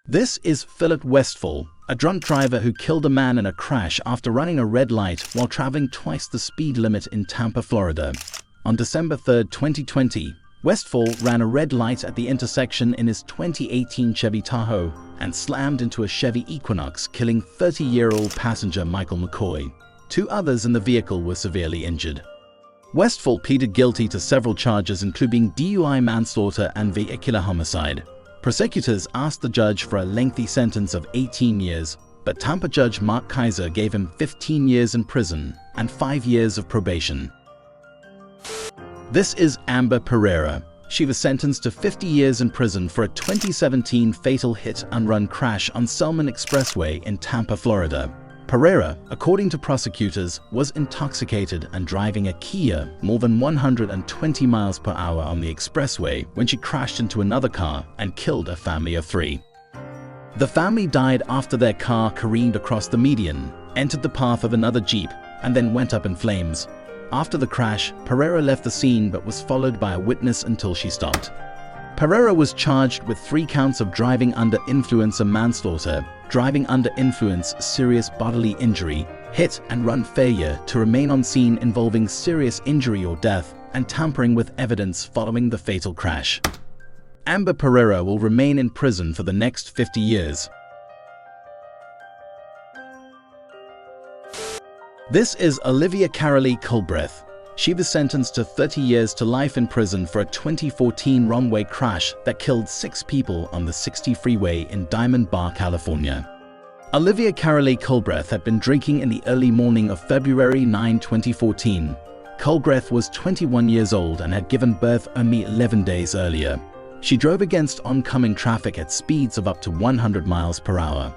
This is Phillip Westfall, a drunk driver who killed a man in a crash after running a red light while traveling twice the speed limit in Tampa, Florida. On December 3, 2020, Westfall ran a red light at the intersection in his 2018 Chevy Tahoe and slammed into a Chevy Equinox, killing 30-year-old passenger Michael McCoy. Two others in the vehicle were severely injured. Westfall pleaded guilty to several charges including DUI manslaughter and vehicular homicide. Prosecutors asked the judge for a lengthy sentence of 18 years, but Tampa Judge Mark Kaiser gave him 15 years in prison and 5 years of probation. This is Amber Perera. She was sentenced to 50 years in prison for a 2017 fatal hit-and-run crash on Selman Expressway in Tampa, Florida. Perera, according to prosecutors, was intoxicated and driving a Kia more than 120 miles per hour on the expressway when she crashed into another car and killed a family of 3. The family died after their car careened across the median, entered the path of another Jeep, and then went up in flames. After the crash, Perera left the scene but was followed by a witness until she stopped. Perera was charged with 3 counts of driving under influence and manslaughter, driving under influence, serious bodily injury, hit and run failure to remain on scene involving serious injury or death, and tampering with evidence following the fatal crash. Amber Perera will remain in prison for the next 50 years. This is Olivia Culbreath. She was sentenced to 30 years to life in prison for a 2014 runway crash that killed 6 people on the 60 freeway in Diamond Bar, California. Olivia Culbreath had been drinking in the early morning of February 9, 2014. Culbreath was 21 years old and had given birth only 11 days earlier. She drove against oncoming traffic at speeds of up to 100 miles per hour.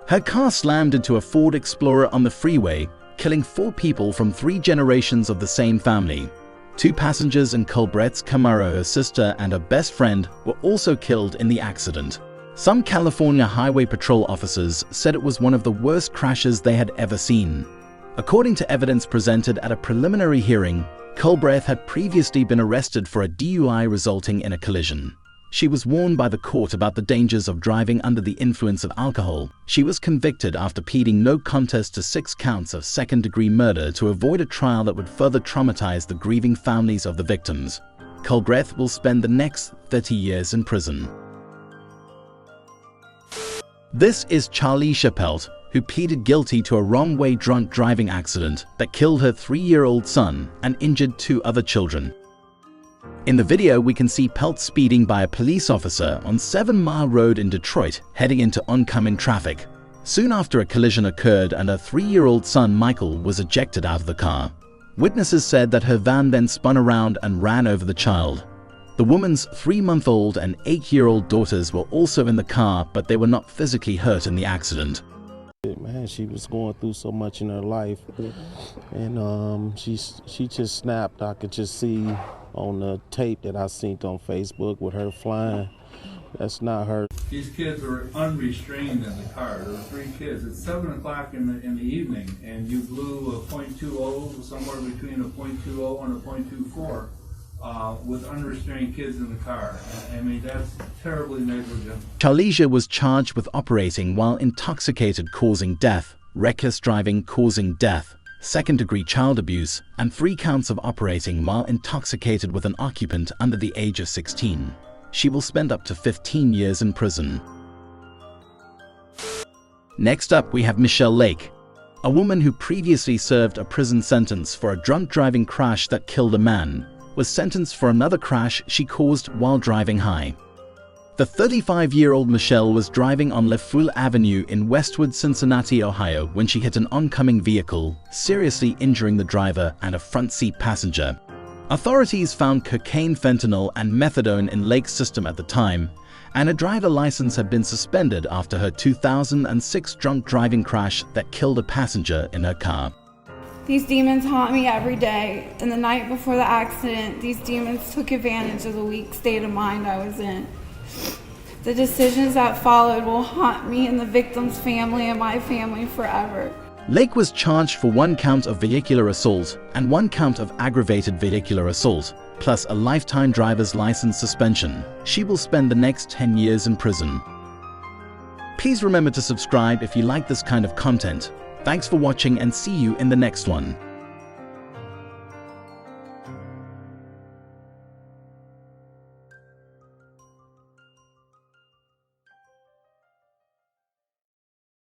Her car slammed into a Ford Explorer on the freeway, killing 4 people from 3 generations of the same family. 2 passengers in Culbreath's Camaro, her sister and her best friend, were also killed in the accident. Some California Highway Patrol officers said it was one of the worst crashes they had ever seen. According to evidence presented at a preliminary hearing, Culbreath had previously been arrested for a DUI resulting in a collision. She was warned by the court about the dangers of driving under the influence of alcohol. She was convicted after pleading no contest to 6 counts of second-degree murder to avoid a trial that would further traumatize the grieving families of the victims. Culbreath will spend the next 30 years in prison. This is Charlessia Pelt, who pleaded guilty to a wrong-way drunk driving accident that killed her 3-year-old son and injured 2 other children. In the video, we can see Pelt speeding by a police officer on 7 Mile Road in Detroit, heading into oncoming traffic. Soon after, a collision occurred and her 3-year-old son Michael was ejected out of the car. Witnesses said that her van then spun around and ran over the child. The woman's 3-month-old and 8-year-old daughters were also in the car, but they were not physically hurt in the accident. Man, she was going through so much in her life, and she just snapped. I could just see on the tape that I seen on Facebook with her flying. That's not her. These kids were unrestrained in the car. There were 3 kids. It's 7 o'clock in the evening, and you blew a .20, somewhere between a .20 and a .24, with unrestrained kids in the car. I mean, that's terribly negligent. Charlessia was charged with operating while intoxicated causing death, reckless driving causing death, second-degree child abuse, and 3 counts of operating while intoxicated with an occupant under the age of 16. She will spend up to 15 years in prison. Next up, we have Michelle Lake, a woman who previously served a prison sentence for a drunk driving crash that killed a man, was sentenced for another crash she caused while driving high. The 35-year-old Michelle was driving on LaFoule Avenue in Westwood, Cincinnati, Ohio, when she hit an oncoming vehicle, seriously injuring the driver and a front seat passenger. Authorities found cocaine, fentanyl, and methadone in Lake's system at the time, and a driver license had been suspended after her 2006 drunk driving crash that killed a passenger in her car. These demons haunt me every day, and the night before the accident, these demons took advantage of the weak state of mind I was in. The decisions that followed will haunt me and the victim's family and my family forever. Lake was charged for 1 count of vehicular assault and 1 count of aggravated vehicular assault, plus a lifetime driver's license suspension. She will spend the next 10 years in prison. Please remember to subscribe if you like this kind of content. Thanks for watching and see you in the next one.